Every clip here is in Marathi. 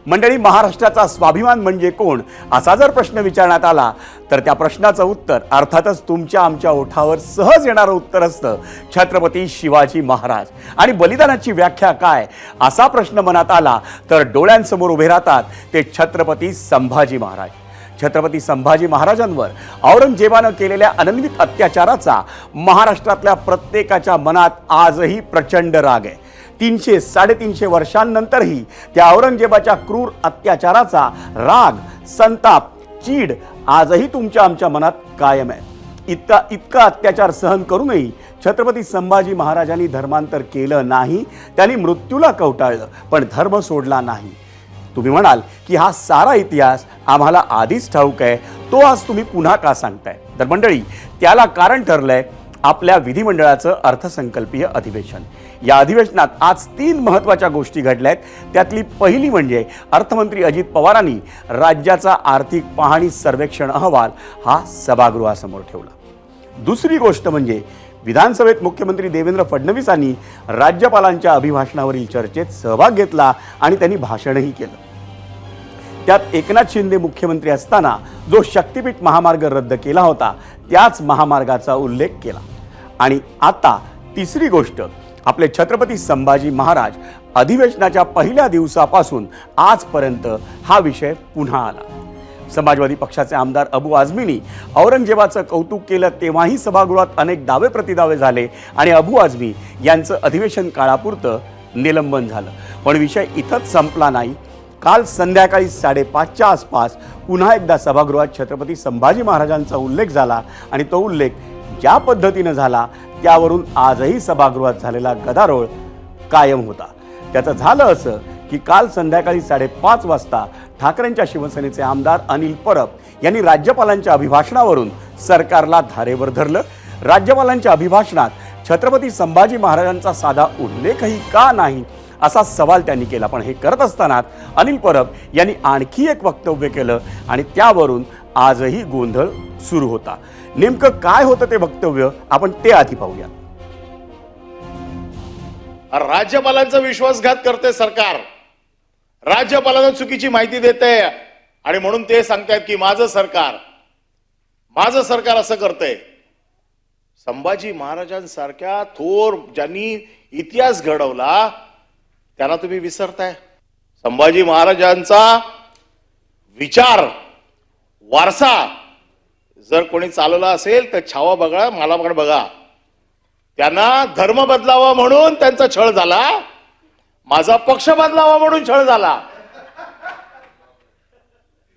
मंडळी, महाराष्ट्राचा स्वाभिमान म्हणजे कोण असा जर प्रश्न विचारण्यात आला तर त्या प्रश्नाचं उत्तर अर्थातच तुमच्या आमच्या ओठावर सहज येणारं उत्तर असतं छत्रपती शिवाजी महाराज. आणि बलिदानाची व्याख्या काय असा प्रश्न मनात आला तर डोळ्यांसमोर उभे राहतात ते छत्रपती संभाजी महाराज. छत्रपती संभाजी महाराजांवर औरंगजेबानं केलेल्या अनन्वित अत्याचाराचा महाराष्ट्रातल्या प्रत्येकाच्या मनात आजही प्रचंड राग आहे. 300-350 वर्षांनंतरही त्या औरंगजेबाच्या क्रूर अत्याचाराचा राग, संताप, चीड आजही तुमच्या आमच्या मनात कायम आहे. इतका अत्याचार सहन करूनही छत्रपती संभाजी महाराजांनी धर्मांतर केलं नाही. त्यांनी मृत्यूला कवटाळलं पण धर्म सोडला नाही. तुम्ही म्हणाल की हा सारा इतिहास आम्हाला आधीच ठाऊक आहे, तो आज तुम्ही पुन्हा का सांगताय? तर मंडळी, त्याला कारण ठरलंय आपल्या विधिमंडळाचं अर्थसंकल्पीय अधिवेशन. या अधिवेशनात आज 3 महत्त्वाच्या गोष्टी घडल्या आहेत. त्यातली पहिली म्हणजे अर्थमंत्री अजित पवारांनी राज्याचा आर्थिक पाहणी सर्वेक्षण अहवाल हा सभागृहासमोर ठेवला. दुसरी गोष्ट म्हणजे विधानसभेत मुख्यमंत्री देवेंद्र फडणवीसांनी राज्यपालांच्या अभिभाषणावरील चर्चेत सहभाग घेतला आणि त्यांनी भाषणही केलं. त्यात एकनाथ शिंदे मुख्यमंत्री असताना जो शक्तीपीठ महामार्ग रद्द केला होता त्याच महामार्गाचा उल्लेख केला. आणि आता तिसरी गोष्ट, आपले छत्रपती संभाजी महाराज अधिवेशनाच्या पहिल्या दिवसापासून आजपर्यंत हा विषय पुन्हा आला. समाजवादी पक्षाचे आमदार अबू आझमींनी औरंगजेबाचं कौतुक केलं तेव्हाही सभागृहात अनेक दावे प्रतिदावे झाले आणि अबू आझमी यांचं अधिवेशन काळापुरतं निलंबन झालं. पण विषय इथंच संपला नाही. काल संध्याकाळी 5:30च्या आसपास पुन्हा एकदा सभागृहात छत्रपती संभाजी महाराजांचा उल्लेख झाला आणि तो उल्लेख ज्या पद्धतीनं झाला त्यावरून आजही सभागृहात झालेला गदारोळ कायम होता. त्याचं झालं असं की काल संध्याकाळी 5:30 वाजता ठाकरेंच्या शिवसेनेचे आमदार अनिल परब यांनी राज्यपालांच्या अभिभाषणावरून सरकारला धारेवर धरलं. राज्यपालांच्या अभिभाषणात छत्रपती संभाजी महाराजांचा साधा उल्लेखही का नाही असा सवाल त्यांनी केला. पण हे करत असताना अनिल परब यांनी आणखी एक वक्तव्य केलं आणि त्यावरून आजही गोंधळ सुरू होता. नेमकं काय होतं ते वक्तव्य आपण ते आधी पाहूया. राज्यपालांचा विश्वासघात करते सरकार, राज्यपालांना चुकीची माहिती देते आणि म्हणून ते सांगतायत की माझं सरकार असं करतंय. संभाजी महाराजांसारख्या थोर ज्यांनी इतिहास घडवला त्यांना तुम्ही विसरताय. संभाजी महाराजांचा विचार, वारसा जर कोणी चालवला असेल तर छावा बघा, मला पण बघा. त्यांना धर्म बदलावा म्हणून त्यांचा छळ झाला, माझा पक्ष बदलावा म्हणून छळ झाला.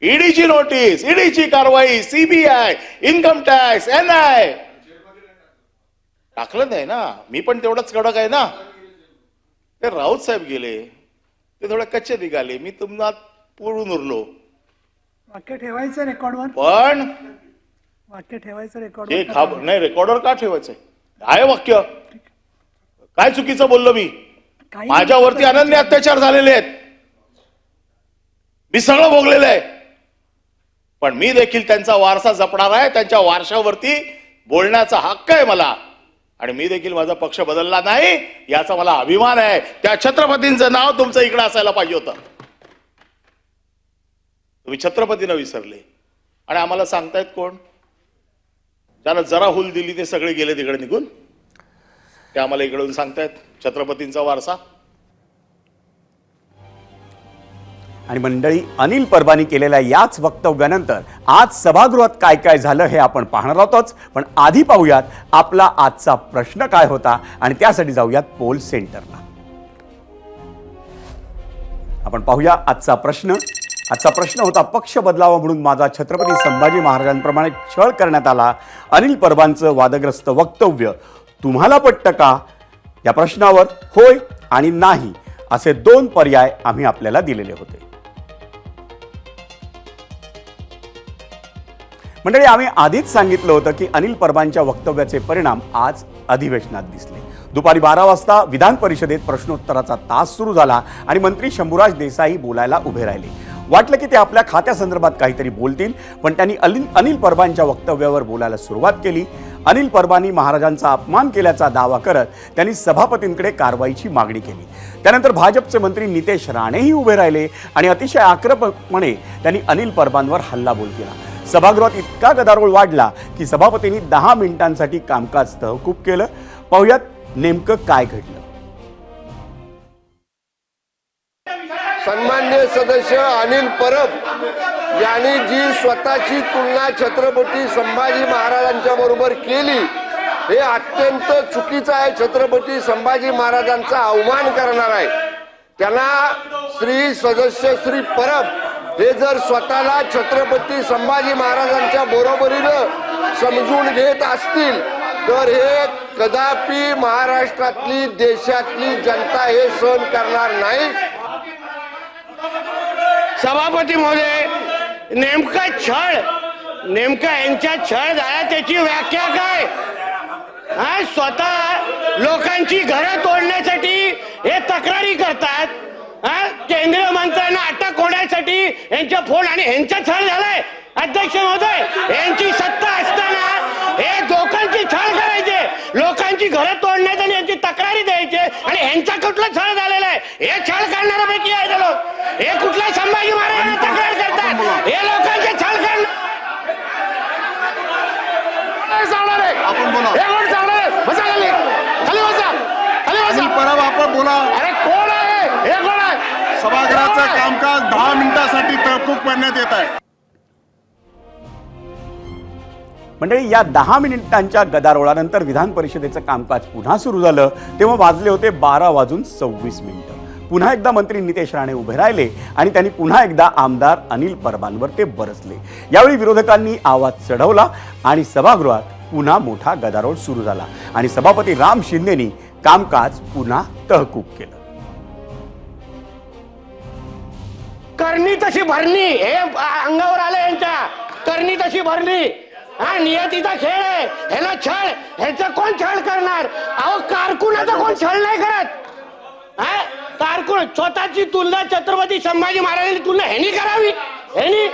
ईडीची नोटीस, ईडीची कारवाई, सीबीआय, इन्कम टॅक्स, एनआय टाकलं नाही ना. मी पण तेवढंच कडक आहे ना. ते राऊत साहेब गेले, ते थोडे कच्चे निघाले, मी तुम्हाला पुरून उरलो. वाक्य ठेवायचं रेकॉर्डवर, पण वाक्य ठेवायचं रेकॉर्ड नाही. रेकॉर्डवर का ठेवायचंय? आहे वाक्य. काय चुकीचं बोललो मी? माझ्यावरती अनन्य अत्याचार झालेले आहेत, मी सगळं भोगलेलं आहे. पण मी देखील त्यांचा वारसा जपणार आहे. त्यांच्या वारशावरती बोलण्याचा हक्क आहे मला आणि मी देखील माझा पक्ष बदलला नाही याचा मला अभिमान आहे. त्या छत्रपतींचं नाव तुमचं इकडे असायला पाहिजे होतं. तुम्ही छत्रपतींना विसरले आणि आम्हाला सांगतायत कोण? ज्याला जरा हुल दिली ते सगळे गेले तिकडे निघून. ते आम्हाला इकडून सांगतायत छत्रपतींचा वारसा. आणि मंडळी, अनिल परबांनी केलेल्या याच वक्तव्यानंतर आज सभागृहात काय काय झालं हे आपण पाहणार आहोतच. पण आधी पाहूयात आपला आजचा प्रश्न काय होता आणि त्यासाठी जाऊयात पोल सेंटरला. आपण पाहूया आजचा प्रश्न. आजचा प्रश्न होता, पक्ष बदलावा म्हणून माझा छत्रपती संभाजी महाराजांप्रमाणे छळ करण्यात आला. अनिल परबांचं वादग्रस्त वक्तव्य तुम्हाला पटतं का? या प्रश्नावर होय आणि नाही असे 2 पर्याय आम्ही आपल्याला दिलेले होते. मंडळी, आम्ही आधीच सांगितलं होतं की अनिल परबांच्या वक्तव्याचे परिणाम आज अधिवेशनात दिसले. दुपारी 12 वाजता विधान परिषदेत प्रश्नोत्तराचा तास सुरू झाला आणि मंत्री शंभूराज देसाई बोलायला उभे राहिले. वाटलं की ते आपल्या खात्यासंदर्भात काहीतरी बोलतील, पण त्यांनी अनिल परबांच्या वक्तव्यावर बोलायला सुरुवात केली. अनिल परबांनी महाराजांचा अपमान केल्याचा दावा करत त्यांनी सभापतींकडे कारवाईची मागणी केली। त्यानंतर भाजपचे मंत्री नितेश राणेही उभे राहिले आणि अतिशय आक्रमकपणे त्यांनी अनिल परबांवर हल्लाबोल केला। सभागृहात इतका गदारोळ वाढला की सभापतींनी 10 मिनिटांसाठी कामकाज तहकूब केलं। पाहुयात नेमकं काय घडलं। सन्माननीय सदस्य अनिल परब यांनी जी स्वतःची तुलना छत्रपती संभाजी महाराजांच्या बरोबर केली हे अत्यंत चुकीचं आहे। छत्रपती संभाजी महाराजांचा अवमान करणार आहे। त्यांना श्री सदस्य श्री परब हे जर स्वतःला छत्रपती संभाजी महाराजांच्या बरोबरीनं समजून घेत असतील तर हे कदापि महाराष्ट्रातली देशातली जनता हे सहन करणार नाही। सभापती महोदय, नेमका यांच्या छळ झाला त्याची व्याख्या काय? स्वतः लोकांची घरं तोडण्यासाठी हे तक्रारी करतात, केंद्रीय मंत्र्यांना अटक होण्यासाठी यांच्या फोन आणि यांचा छळ झालाय। अध्यक्ष महोदय, यांची सत्ता असताना हे लोकांची छळ करायचे, लोकांची घरं तोडण्यात आणि यांची तक्रारी द्यायचे आणि यांचा कुठला छळ झालेला आहे? हे छळ करणाऱ्यापैकी आहे लोक। हे कुठल्या संभाजी महाराजांना तक्रार करतात, हे लोकांचे छळ करणार। परब आपण बोला। अरे कोण आहे हे? कोण आहे? सभागृहाचं कामकाज 10 मिनिटांसाठी तहकूब करण्यात येत आहे। मंडळी, या 10 मिनिटांच्या गदारोळानंतर विधान परिषदेचं कामकाज पुन्हा सुरू झालं तेव्हा वाजले होते 12:26। पुन्हा एकदा मंत्री नितेश राणे उभे राहिले आणि त्यांनी पुन्हा एकदा आमदार अनिल परबांवर ते बरसले। यावेळी विरोधकांनी आवाज चढवला आणि सभागृहात पुन्हा मोठा गदारोळ सुरू झाला आणि सभापती राम शिंदेनी कामकाज पुन्हा तहकूब केलं। करणी तशी भरणी हे अंगावर आलं यांच्या। करणी तशी भरणी हा नियतीचा खेळ आहे। ह्याला छळ, ह्याचा कोण छळ करणार? अहो कारकुनाचा कोण छळ नाही करत। कारकुन स्वतःची तुलना छत्रपती संभाजी महाराजांची तुलना ह्यानी करावी? ह्यानी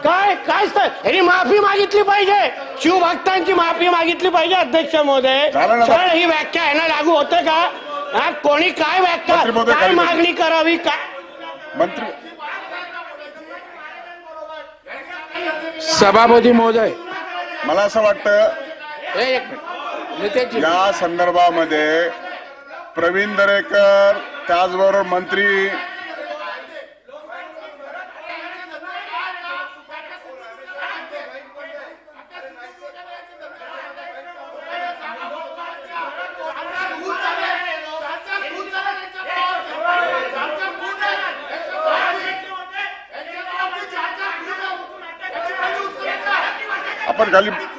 काय काय ह्यानी माफी मागितली पाहिजे, शिवभक्तांची माफी मागितली पाहिजे। अध्यक्ष महोदय, छळ ही व्याख्या ह्याला लागू होते का? कोणी काय व्याख्या काय मागणी करावी? काय मंत्री सभापती महोदय, मला असं वाटतं या संदर्भामध्ये प्रवीण दरेकर त्याचबरोबर मंत्री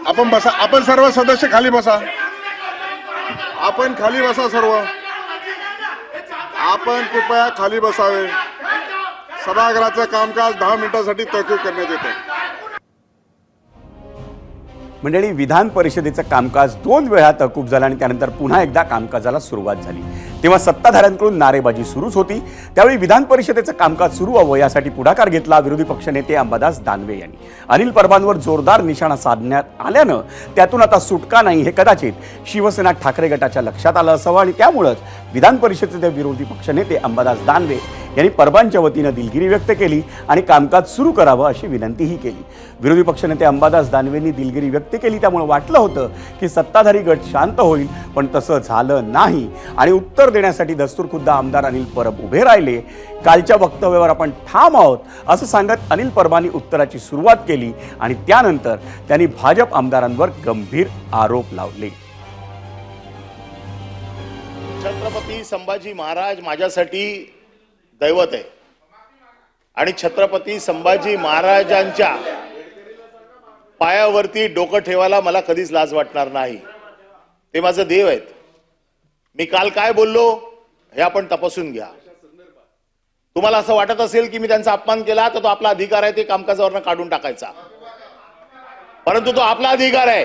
आपण बसा। आपण सर्व सदस्य खाली बसा। आपण खाली बसा सर्व। आपण कृपया खाली बसावे। सभागृहाचं कामकाज 10 मिनिटांसाठी तहकूब करण्यात येते। मंडळी, विधान परिषदेचं कामकाज 2 वेळा तहकूब झालं आणि त्यानंतर पुन्हा एकदा कामकाजाला सुरुवात झाली तेव्हा सत्ताधाऱ्यांकडून नारेबाजी सुरूच होती। त्यावेळी विधान परिषदेचं कामकाज सुरू व्हावं यासाठी पुढाकार घेतला विरोधी पक्षनेते अंबादास दानवे यांनी। अनिल परबांवर जोरदार निशाणा साधण्यात आल्यानं त्यातून आता सुटका नाही हे कदाचित शिवसेना ठाकरे गटाच्या लक्षात आलं असावं आणि त्यामुळेच विधान परिषदेचे विरोधी पक्षनेते अंबादास दानवे यांनी परबांच्या वतीनं दिलगिरी व्यक्त केली आणि कामकाज सुरू करावं अशी विनंतीही केली। विरोधी पक्षनेते अंबादास दानवेंनी दिलगिरी व्यक्त केली त्यामुळे वाटलं होतं की सत्ताधारी गट शांत होईल, पण तसं झालं नाही आणि उत्तर देण्यासाठी दस्तूरखुद्द आमदार अनिल परब उभे राहिले। कालच्या वक्तव्यावर आपण ठाम आहोत असं सांगत अनिल परबांनी उत्तराची सुरुवात केली आणि त्यानंतर त्यांनी भाजप आमदारांवर गंभीर आरोप लावले। छत्रपती संभाजी महाराज माझ्यासाठी दैवत आहे आणि छत्रपती संभाजी महाराजांच्या पायावरती डोकं ठेवायला मला कधीच लाज वाटणार नाही। ते माझं देव आहेत। मी काल काय बोललो हे आपण तपासून घ्या। तुम्हाला असं वाटत असेल की मी त्यांचा अपमान केला तर तो आपला अधिकार आहे ते कामकाजावरनं काढून टाकायचा, परंतु तो आपला अधिकार आहे।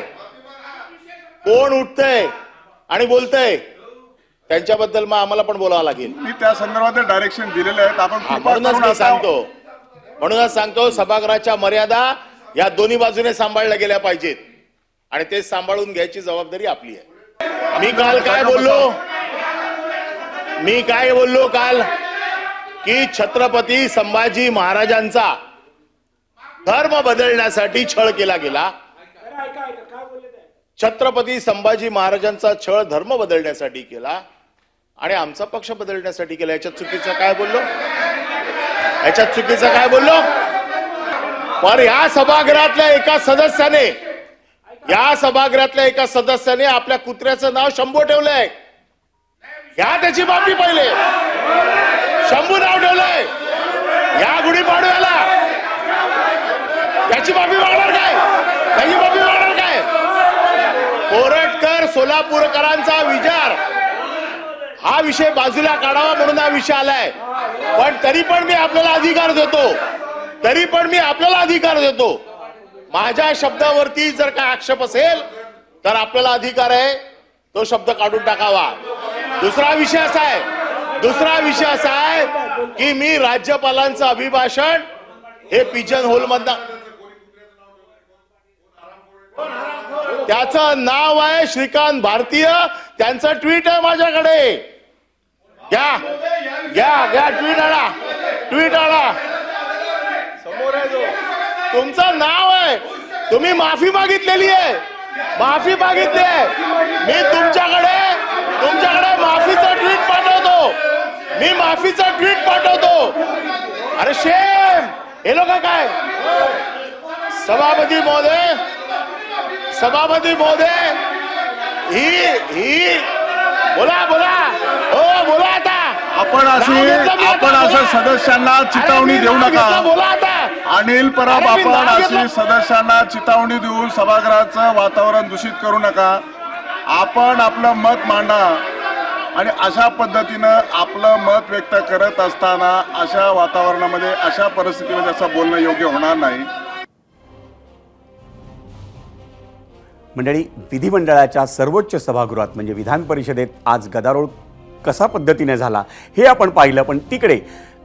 कोण उठतंय आणि बोलतंय त्यांच्याबद्दल मग आम्हाला पण बोलावं लागेल। मी त्या संदर्भात डायरेक्शन दिलेले आहेत। आपण म्हणूनच सांगतो सभागृहाच्या मर्यादा या दोन्ही बाजूने सांभाळल्या गेल्या पाहिजेत आणि ते सांभाळून घ्यायची जबाबदारी आपली आहे. मी काल काय बोललो काल की छत्रपती संभाजी महाराजांचा धर्म बदलण्यासाठी छळ केला गेला. छत्रपती संभाजी महाराजांचा छळ धर्म बदलण्यासाठी केला आणि आमचा पक्ष बदलण्यासाठी केला. याच्यात चुकीचं काय बोललो? पण या सभागृहातल्या एका सदस्याने आपल्या कुत्र्याचं नाव शंभू ठेवलंय. घ्या त्याची माफी पहिले. शंभू नाव ठेवलंय या गुढीपाडव्याला. त्याची माफी मागणार काय? कोरटकर सोलापूरकरांचा विचार हा विषय बाजूला काढावा म्हणून हा विषय आलाय. पण तरी पण मी आपल्याला अधिकार देतो. माझ्या शब्दावरती जर काय आक्षेप असेल तर आपल्याला अधिकार आहे तो शब्द काढून टाकावा. दुसरा विषय असा आहे की मी राज्यपालांचं अभिभाषण हे पिजन होल मधनं, त्याचं नाव आहे श्रीकांत भारतीय. त्यांचं ट्विट आहे माझ्याकडे. घ्या ट्विट आला समोर आहे. जो तुमचं नाव आहे, तुम्ही माफी मागितली आहे. मी तुमच्याकडे माफीचं ट्विट पाठवतो. अरे शेम, हे लोक काय? सभापती महोदय ही बोला आता. आपण असं सदस्यांना चितावणी देऊ नका. बोला आता. अनिल परब, आपण अशी सदस्यांना चितावणी देऊन सभागृहाचं वातावरण दूषित करू नका. आपण आपलं मत मांडा आणि अशा पद्धतीनं आपलं मत व्यक्त करत असताना अशा वातावरणामध्ये, अशा परिस्थितीमध्ये असं बोलणं योग्य होणार नाही. मंडळी, विधिमंडळाच्या सर्वोच्च सभागृहात म्हणजे विधान परिषदेत आज गदारोळ कसा पद्धतीने झाला हे आपण पाहिलं. पण तिकडे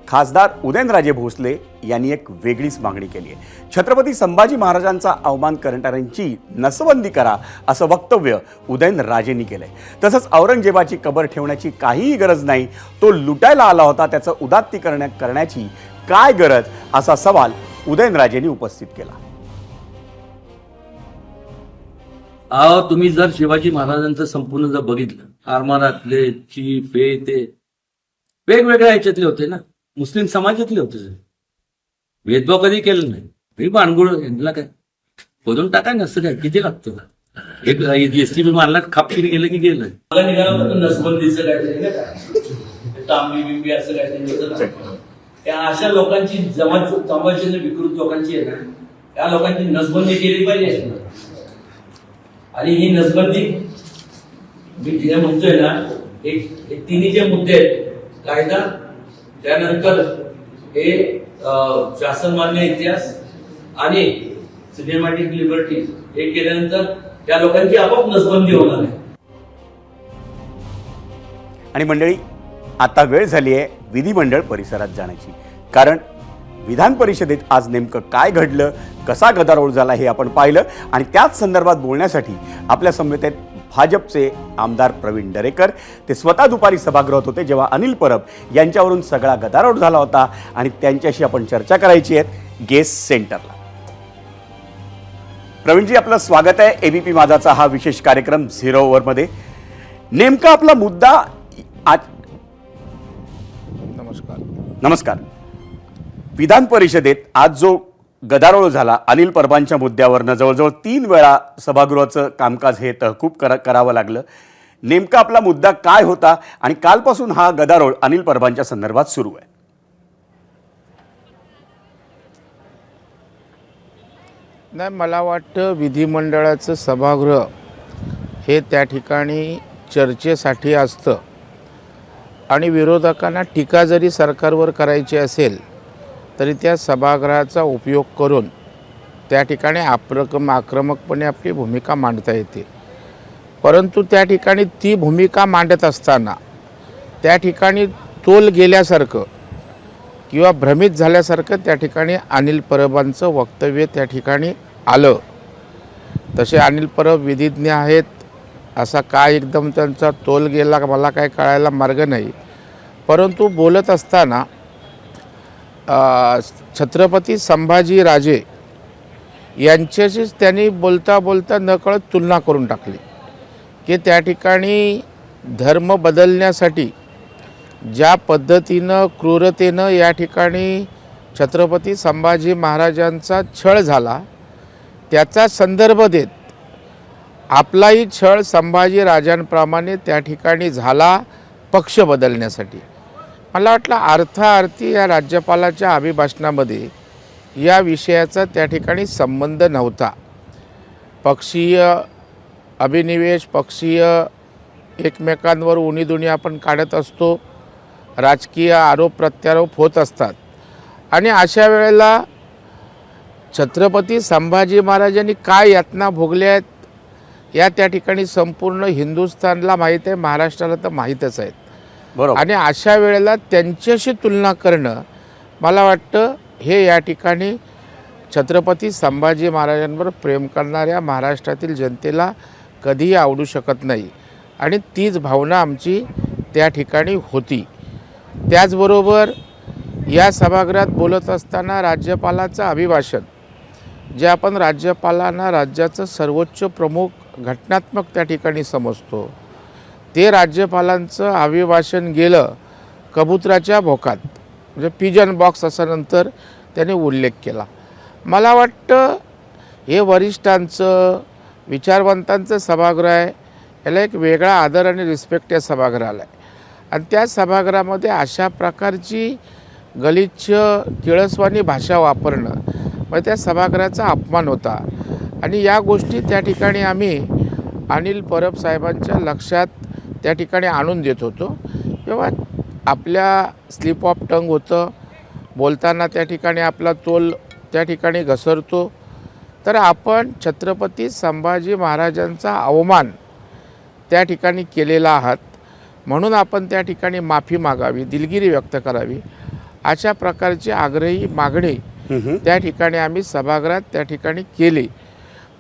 खासदार उदयनराजे भोसले यांनी एक वेगळीच मागणी केली आहे. छत्रपती संभाजी महाराजांचा अवमान करणाऱ्यांची नसबंदी करा असं वक्तव्य उदयनराजेंनी केलंय. तसंच औरंगजेबाची कबर ठेवण्याची काहीही गरज नाही, तो लुटायला आला होता, त्याचं उदात्तीकरण करण्याची काय गरज असा सवाल उदयनराजेंनी उपस्थित केला. तुम्ही जर शिवाजी महाराजांचं संपूर्ण जर बघितलं, आरमारातले चीफ हे ते वेगवेगळ्या ह्याच्यातले होते ना, मुस्लिम समाजातले होते. भेदभाव कधी केलं नाही. मी बाणगुळ यांना काय खोदून टाकाय नसतं काय, किती लागतं. एक एसटीपी मारला, खापकीने गेलं की गेलं. मला निघाला होतं नसबंदीचं काय तांबी बिंबी असं काय. त्या अशा लोकांची समाजाने विकृत लोकांची आहे ना, त्या लोकांची नसबंदी केली पाहिजे. आणि ही नसबंदी मी तिने म्हणतोय ना, एक तिन्ही जे मुद्दे आहेत, कायदा, त्यानंतर हे शासनमान्य इतिहास आणि सिनेमॅटिक लिबर्टी, हे केल्यानंतर त्या लोकांची आपोआप नसबंदी होणार आहे. आणि मंडळी, आता वेळ झाली आहे विधिमंडळ परिसरात जाण्याची. कारण विधान परिषदेत आज नेमकं काय घडलं, कसा गदारोळ झाला हे आपण पाहिलं. आणि त्याच संदर्भात बोलण्यासाठी आपल्या समवेत आहेत भाजपचे आमदार प्रवीण दरेकर. ते स्वतः दुपारी सभागृहात होते जेव्हा अनिल परब यांच्यावरून सगळा गदारोळ झाला होता आणि त्यांच्याशी आपण चर्चा करायची आहे गेस्ट सेंटरला. प्रवीणजी, आपलं स्वागत आहे एबीपी माझाचा हा विशेष कार्यक्रम 0 ओव्हरमध्ये. नेमका आपला मुद्दा आज. नमस्कार. विधान परिषदेत आज जो गदारोळ झाला अनिल परबांच्या मुद्द्यावरनं, जवळजवळ 3 वेळा सभागृहाचं कामकाज हे तहकूब करावं लागलं. नेमका आपला मुद्दा काय होता आणि कालपासून हा गदारोळ अनिल परबांच्या संदर्भात सुरू आहे? नाही, मला वाटतं विधिमंडळाचं सभागृह हे त्या ठिकाणी चर्चेसाठी असतं आणि विरोधकांना टीका जरी सरकारवर करायची असेल तरी त्या सभागृहाचा उपयोग करून त्या ठिकाणी आक्रमकपणे आपली भूमिका मांडता येते. परंतु त्या ठिकाणी ती भूमिका मांडत असताना त्या ठिकाणी तोल गेल्यासारखं किंवा भ्रमित झाल्यासारखं त्या ठिकाणी अनिल परबांचं वक्तव्य त्या ठिकाणी आलं. तसे अनिल परब विधिज्ञ आहेत, असा काय एकदम त्यांचा तोल गेला मला काय कळायला मार्ग नाही. परंतु बोलत असताना छत्रपती संभाजी राजे यांच्याशीच त्यांनी बोलता बोलता नकळत तुलना करून टाकली की त्या ठिकाणी धर्म बदलण्यासाठी ज्या पद्धतीनं क्रूरतेनं या ठिकाणी छत्रपती संभाजी महाराजांचा छळ झाला त्याचा संदर्भ देत आपलाही छळ संभाजी राजांप्रमाणे त्या ठिकाणी झाला पक्ष बदलण्यासाठी. मला वाटलं अर्थार्थी या राज्यपालाच्या अभिभाषणामध्ये या विषयाचा त्या ठिकाणी संबंध नव्हता. पक्षीय अभिनिवेश, पक्षीय एकमेकांवर उणीधुणी आपण काढत असतो, राजकीय आरोप प्रत्यारोप होत असतात आणि अशा वेळेला छत्रपती संभाजी महाराजांनी काय यातना भोगल्या आहेत या त्या ठिकाणी संपूर्ण हिंदुस्थानला माहीत आहे, महाराष्ट्राला तर माहीतच आहेत. बरोबर. आणि अशा वेळेला त्यांच्याशी तुलना करणं मला वाटतं हे या ठिकाणी छत्रपती संभाजी महाराजांवर प्रेम करणाऱ्या महाराष्ट्रातील जनतेला कधीही आवडू शकत नाही आणि तीच भावना आमची त्या ठिकाणी होती. त्याचबरोबर या सभागृहात बोलत असताना राज्यपालाचं अभिभाषण जे आपण राज्यपालांना राज्याचं सर्वोच्च प्रमुख घटनात्मक त्या ठिकाणी समजतो ते राज्यपालांचं अभिभाषण गेलं कबुतराच्या भोकात, म्हणजे पिजन बॉक्स असा नंतर त्याने उल्लेख केला. मला वाटतं हे वरिष्ठांचं विचारवंतांचं सभागृह आहे, याला एक वेगळा आदर आणि रिस्पेक्ट या सभागृहाला आहे आणि त्या सभागृहामध्ये अशा प्रकारची गलिच्छ किळसवाणी भाषा वापरणं मग त्या सभागृहाचा अपमान होता आणि या गोष्टी त्या ठिकाणी आम्ही अनिल परब साहेबांच्या लक्षात त्या ठिकाणी आणून देत होतो. तेव्हा आपल्या स्लिप ऑफ टंग होतं, बोलताना त्या ठिकाणी आपला तोल त्या ठिकाणी घसरतो, तर आपण छत्रपती संभाजी महाराजांचा अवमान त्या ठिकाणी केलेला आहात म्हणून आपण त्या ठिकाणी माफी मागावी, दिलगिरी व्यक्त करावी अशा प्रकारची आग्रही मागणी त्या ठिकाणी आम्ही सभागृहात त्या ठिकाणी केली.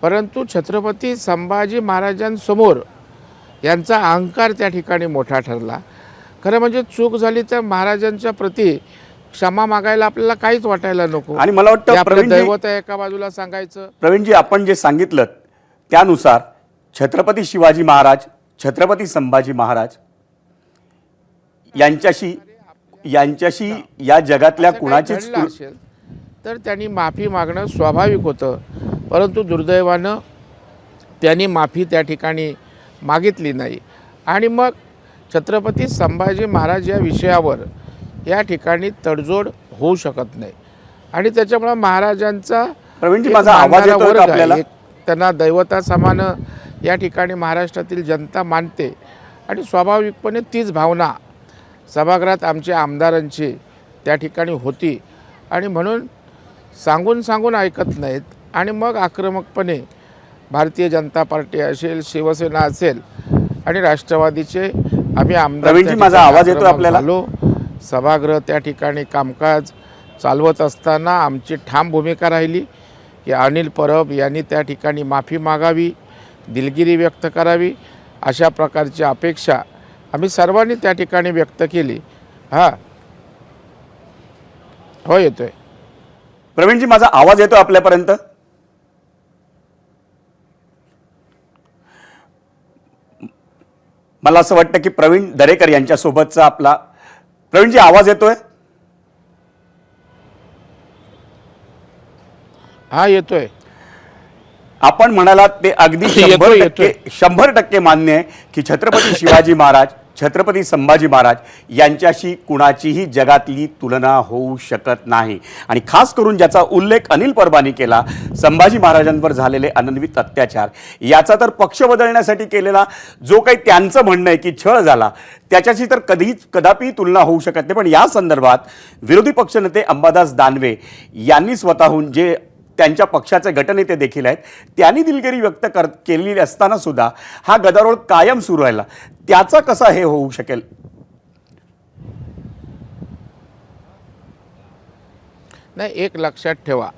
परंतु छत्रपती संभाजी महाराजांसमोर यांचा अहंकार त्या ठिकाणी मोठा ठरला. खरं म्हणजे चूक झाली तर महाराजांच्या प्रती क्षमा मागायला आपल्याला काहीच वाटायला नको आणि मला वाटतं हे आपलं प्रवीणजी- दैवत आहे एका बाजूला सांगायचं. प्रवीणजी, आपण जे सांगितलं त्यानुसार छत्रपती शिवाजी महाराज, छत्रपती संभाजी महाराज यांच्याशी या जगातल्या असं काही कुणाचीच घडलं असेल तर त्यांनी माफी मागणं स्वाभाविक होतं, परंतु दुर्दैवानं त्यांनी माफी त्या ठिकाणी मागितली नाही आणि मग छत्रपती संभाजी महाराज या विषयावर या ठिकाणी तडजोड होऊ शकत नाही आणि त्याच्यामुळे महाराजांचा प्रवीणजी, एक माझा आवाज मानणारा येतोय वर्ग का आहे, आपल्याला? एक त्यांना दैवतासमान या ठिकाणी महाराष्ट्रातील जनता मानते आणि स्वाभाविकपणे तीच भावना सभागृहात आमच्या आमदारांची त्या ठिकाणी होती आणि म्हणून सांगून ऐकत नाहीत आणि मग आक्रमकपणे भारतीय जनता पार्टी असेल, शिवसेना असेल आणि राष्ट्रवादीचे आम्ही आमदार प्रवीणजी, त्या माझा ठिकाणी आवाज येतोय आक्रमक आपल्याला? झालो. सभागृह त्या ठिकाणी कामकाज चालवत असताना आमची ठाम भूमिका राहिली की अनिल परब यांनी त्या ठिकाणी माफी मागावी, दिलगिरी व्यक्त करावी अशा प्रकारची अपेक्षा आम्ही सर्वांनी त्या ठिकाणी व्यक्त केली. हो येतोय. प्रवीणजी, माझा आवाज येतोय आपल्यापर्यंत? मला असं वाटतं की प्रवीण दरेकर यांच्यासोबतचा आपला प्रवीणजी आवाज येतोय? हा येतोय. आपण म्हणालात ते अगदी येतोय. 100% मान्य आहे की छत्रपती शिवाजी महाराज, छत्रपती संभाजी महाराज यांच्याशी कुणाचीही जगातली तुलना होऊ शकत नाही आणि खास करून ज्याचा उल्लेख अनिल परबांनी केला, संभाजी महाराजांवर झालेले अनन्वित अत्याचार याचा तर पक्ष बदलण्यासाठी केलेला जो काही त्यांचं म्हणणं आहे की छळ झाला त्याच्याशी तर कदापि तुलना होऊ शकत नाही. पण या संदर्भात विरोधी पक्षनेते अंबादास दानवे यांनी स्वतःहून, जे त्यांच्या पक्षाचे गटनेते देखील आहेत, त्यांनी दिलगिरी व्यक्त केलेली असताना सुद्धा हा गदारोळ कायम सुरू राहिला. त्याचा कसा हे होऊ शकेल? नाही, एक लक्षात ठेवा,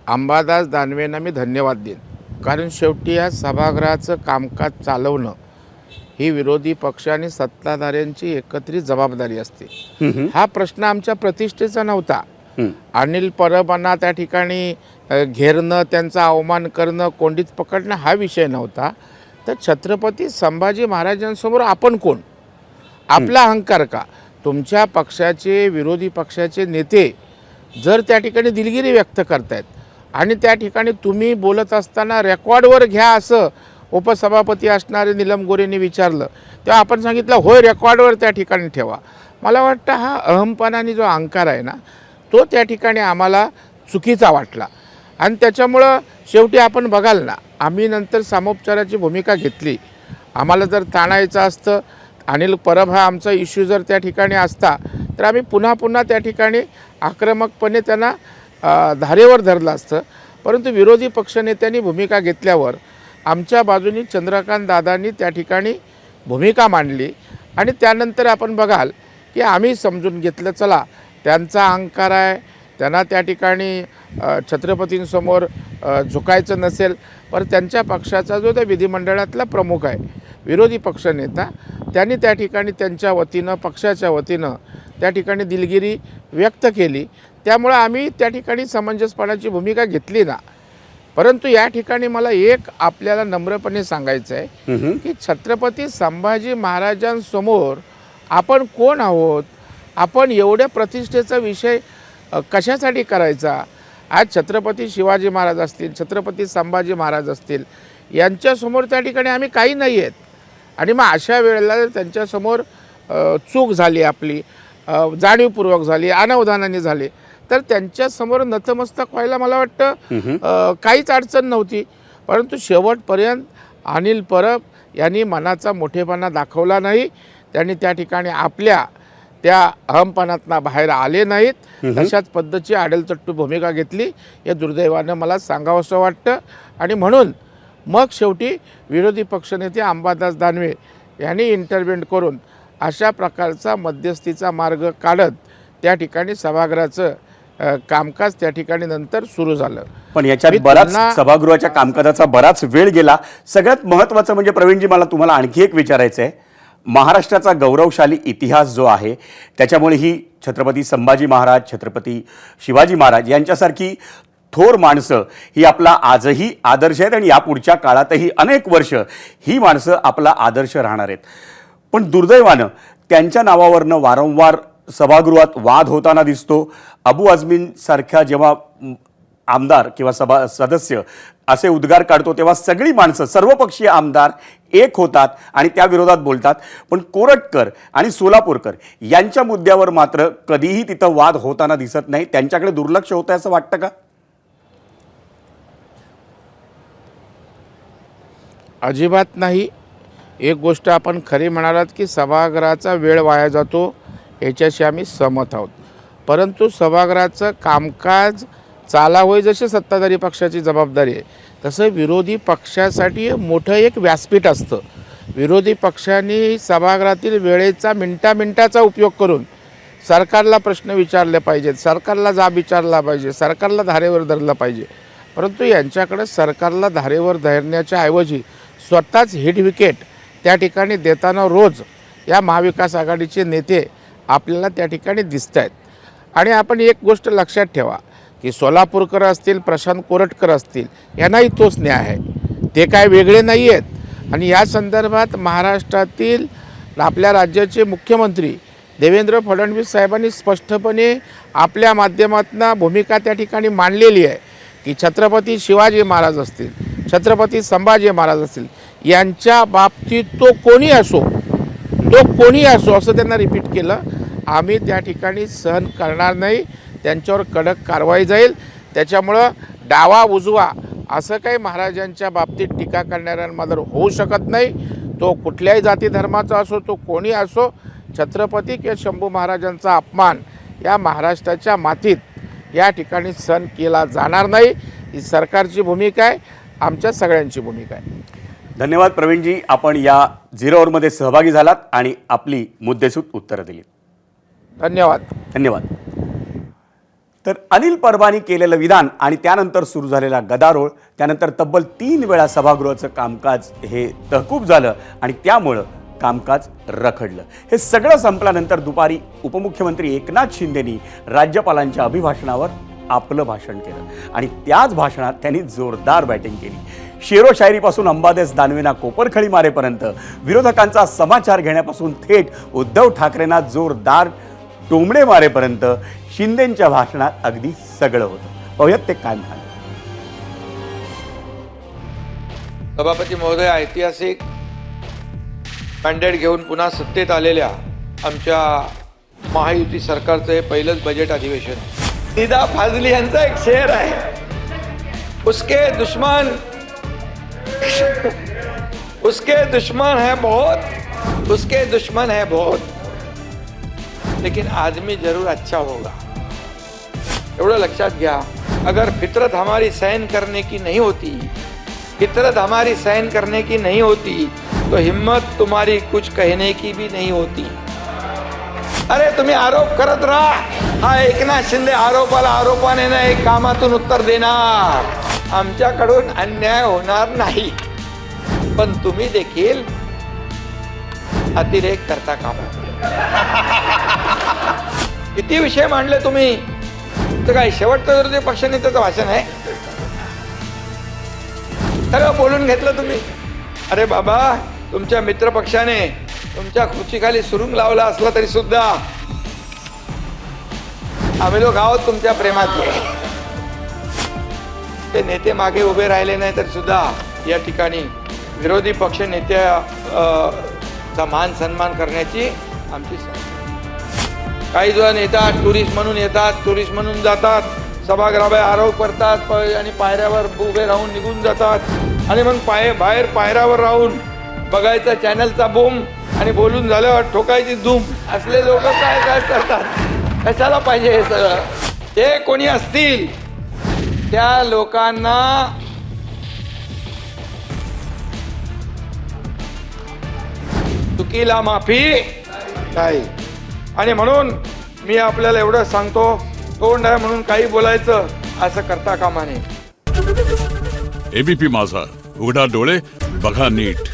अंबादास दानवेंना मी धन्यवाद देईन कारण शेवटी या सभागृहाचं कामकाज चालवणं ही विरोधी पक्ष आणि सत्ताधाऱ्यांची एकत्रित जबाबदारी असते. हा प्रश्न आमच्या प्रतिष्ठेचा नव्हता. अनिल परबांना त्या ठिकाणी घेरणं, त्यांचा अवमान करणं, कोंडीत पकडणं हा विषय नव्हता. तर छत्रपती संभाजी महाराजांसमोर आपण कोण, आपला अहंकार का? तुमच्या पक्षाचे, विरोधी पक्षाचे नेते जर त्या ठिकाणी दिलगिरी व्यक्त करतायत आणि त्या ठिकाणी तुम्ही बोलत असताना रेकॉर्डवर घ्या असं उपसभापती असणारे नीलम गोरेंनी विचारलं, तेव्हा आपण सांगितलं होय रेकॉर्डवर त्या ठिकाणी ठेवा. मला वाटतं हा अहमपणाने जो अहंकार आहे ना, तो त्या ठिकाणी आम्हाला चुकीचा वाटला. आणि त्याच्यामुळं शेवटी आपण बघाल ना, आम्ही नंतर सामोपचाराची भूमिका घेतली. आम्हाला जर ताणायचं असतं, अनिल परब हा आमचा इश्यू जर त्या ठिकाणी असता, तर आम्ही पुन्हा पुन्हा त्या ठिकाणी आक्रमकपणे त्यांना धारेवर धरलं असतं. परंतु विरोधी पक्षनेत्यांनी भूमिका घेतल्यावर आमच्या बाजूनी चंद्रकांत दादांनी त्या ठिकाणी भूमिका मांडली आणि त्यानंतर आपण बघाल की आम्ही समजून घेतलं, चला त्यांचा अहंकार आहे, त्यांना त्या ठिकाणी छत्रपतींसमोर झुकायचं नसेल. पण त्यांच्या पक्षाचा जो त्या विधिमंडळातला प्रमुख आहे, विरोधी पक्षनेता, त्यांनी त्या ठिकाणी त्यांच्या वतीनं, पक्षाच्या वतीनं त्या ठिकाणी दिलगिरी व्यक्त केली. त्यामुळं आम्ही त्या ठिकाणी समंजसपणाची भूमिका घेतली ना. परंतु या ठिकाणी मला एक आपल्याला नम्रपणे सांगायचं आहे की छत्रपती संभाजी महाराजांसमोर आपण कोण आहोत, आपण एवढ्या प्रतिष्ठेचा विषय कशासाठी करायचा? आज छत्रपती शिवाजी महाराज असतील, छत्रपती संभाजी महाराज असतील, यांच्यासमोर त्या ठिकाणी आम्ही काही नाही आहेत. आणि मग अशा वेळेला जर त्यांच्यासमोर चूक झाली, आपली जाणीवपूर्वक झाली, अनावधानाने झाली, तर त्यांच्यासमोर नतमस्तक व्हायला मला वाटतं काहीच अडचण नव्हती. परंतु शेवटपर्यंत अनिल परब यांनी मनाचा मोठेपणा दाखवला नाही. त्यांनी त्या ठिकाणी आपल्या त्या अहमपणातनं बाहेर आले नाहीत. तशाच पद्धतीची आडेलतट्टू भूमिका घेतली. या दुर्दैवानं मला सांगावंसं वाटतं. आणि म्हणून मग शेवटी विरोधी पक्षनेते अंबादास दानवे यांनी इंटरव्हेंट करून अशा प्रकारचा मध्यस्थीचा मार्ग काढत त्या ठिकाणी सभागृहाचं कामकाज त्या ठिकाणी नंतर सुरू झालं. पण याच्यात बराच सभागृहाच्या कामकाजाचा बराच वेळ गेला. सगळ्यात महत्त्वाचं म्हणजे प्रवीणजी, मला तुम्हाला आणखी एक विचारायचं आहे. महाराष्ट्राचा गौरवशाली इतिहास जो आहे, त्याच्यामुळे ही छत्रपती संभाजी महाराज, छत्रपती शिवाजी महाराज यांच्यासारखी थोर माणसं ही आपला आजही आदर्श आहेत आणि यापुढच्या काळातही अनेक वर्ष ही माणसं आपला आदर्श राहणार आहेत. पण दुर्दैवानं त्यांच्या नावावरनं वारंवार सभागृहात वाद होताना दिसतो. अबू आझमीन सारख्या जेव्हा आमदार किंवा सदस्य असे उद्गार काढतो, तेव्हा सगळी माणसं, सर्वपक्षीय आमदार एक होतात आणि त्या विरोधात बोलतात. पण कोरटकर आणि सोलापूरकर यांच्या मुद्द्यावर मात्र कधीही तिथं वाद होताना दिसत नाही. त्यांच्याकडे दुर्लक्ष होतं असं वाटतं का? अजिबात नाही. एक गोष्ट आपण खरी म्हणालात की सभागृहाचा वेळ वाया जातो, याच्याशी आम्ही सहमत आहोत. परंतु सभागृहाचं कामकाज चालावं जशी सत्ताधारी पक्षाची जबाबदारी आहे, तसं विरोधी पक्षासाठी मोठं एक व्यासपीठ असतं. विरोधी पक्षांनी सभागृहातील वेळेचा मिनटाचा उपयोग करून सरकारला प्रश्न विचारले पाहिजेत, सरकारला जाब विचारला पाहिजे, सरकारला धारेवर धरलं पाहिजे. परंतु यांच्याकडे सरकारला धारेवर धरण्याच्या ऐवजी स्वतःच हिट विकेट त्या ठिकाणी देताना रोज या महाविकास आघाडीचे नेते आपल्याला त्या ठिकाणी दिसत आहेत. आणि आपण एक गोष्ट लक्षात ठेवा की सोलापूरकर असतील, प्रशांत कोरटकर असतील, यांनाही तोच न्याय आहे. ते काय वेगळे नाही आहेत. आणि या संदर्भात महाराष्ट्रातील आपल्या राज्याचे मुख्यमंत्री देवेंद्र फडणवीस साहेबांनी स्पष्टपणे आपल्या माध्यमातून भूमिका त्या ठिकाणी मांडलेली आहे की छत्रपती शिवाजी महाराज असतील, छत्रपती संभाजी महाराज असतील, यांच्या बाबतीत तो कोणी असो असं त्यांना रिपीट केलं. आम्ही त्या ठिकाणी सहन करणार नाही. त्यांच्यावर कडक कारवाई जाईल. त्याच्यामुळं डावा उजवा असं काही महाराजांच्या बाबतीत टीका करणाऱ्यांमध्ये होऊ शकत नाही. तो कुठल्याही जाती धर्माचा असो, तो कोणी असो, छत्रपती किंवा शंभू महाराजांचा अपमान या महाराष्ट्राच्या मातीत या ठिकाणी सहन केला जाणार नाही. ही सरकारची भूमिका आहे, आमच्या सगळ्यांची भूमिका आहे. धन्यवाद प्रवीणजी, आपण या 0 ओव्हरमध्ये सहभागी झालात आणि आपली मुद्देसूद उत्तरं दिलीत. धन्यवाद. धन्यवाद. तर अनिल परबांनी केलेलं विधान आणि त्यानंतर सुरू झालेला गदारोळ, त्यानंतर तब्बल 3 वेळा सभागृहाचं कामकाज हे तहकूब झालं आणि त्यामुळं कामकाज रखडलं. हे सगळं संपल्यानंतर दुपारी उपमुख्यमंत्री एकनाथ शिंदेनी राज्यपालांच्या अभिभाषणावर आपलं भाषण केलं आणि त्याच भाषणात त्यांनी जोरदार बॅटिंग केली. शेरो शायरीपासून अंबादेस दानवेंना कोपरखळी मारेपर्यंत, विरोधकांचा समाचार घेण्यापासून थेट उद्धव ठाकरेंना जोरदार टोमणे मारेपर्यंत शिंदेंच्या भाषणात अगदी सगळं होतं. पाहूयात ते काय म्हणाले. सभापती महोदय, ऐतिहासिक मॅन्डेट घेऊन पुन्हा सत्तेत आलेल्या आमच्या महायुती सरकारचं हे पहिलंच बजेट अधिवेशन. निदा फाजली यांचा एक शेर आहे, उसके दुश्मन है बहुत, उसके दुश्मन है बहुत, लेकिन आदमी जरूर अच्छा होगा. एवढं लक्षात घ्या. अगर फितरत हमारी सहन करने की नहीं होती, फितरत हमारी सहन करने की नहीं होती, तो हिम्मत तुम्हारी कुछ कहने की भी नहीं होती. अरे तुम्ही आरोप करत राहा. हा एकनाथ शिंदे आरोपाला आरोपाने नाही, कामातून उत्तर देणार. आमच्याकडून अन्याय होणार नाही, पण तुम्ही देखील अतिरेक करता कामा नये. किती विषय मांडले तुम्ही, तर काय शेवटचं विरोधी पक्षनेत्याचं भाषण आहे? सगळं बोलून घेतलं तुम्ही. अरे बाबा, तुमच्या मित्रपक्षाने तुमच्या खुर्चीखाली सुरुंग लावला असला तरी सुद्धा आम्ही लोक आहोत तुमच्या प्रेमाचे. ते नेते मागे उभे राहिले नाही तर सुद्धा या ठिकाणी विरोधी पक्ष नेत्याचा मान सन्मान करण्याची आमची संधी. काही जण येतात टुरिस्ट म्हणून येतात, टुरिस्ट म्हणून जातात, सभागृहावर आरोप करतात आणि पायऱ्यावर उभे राहून निघून जातात आणि मग बाहेर पायऱ्यावर राहून बघायचा चॅनलचा बूम आणि बोलून झाल्यावर ठोकायची धूम. असले लोक काय काय करतात, कशाला पाहिजे हे सगळं? ते कोणी असतील त्या लोकांना चुकीला माफी नाही. आणि म्हणून मी आपल्याला एवढं सांगतो, तोंड आहे म्हणून काही बोलायचं असं करता कामा नये. एबीपी माझा, उघडा डोळे बघा नीट.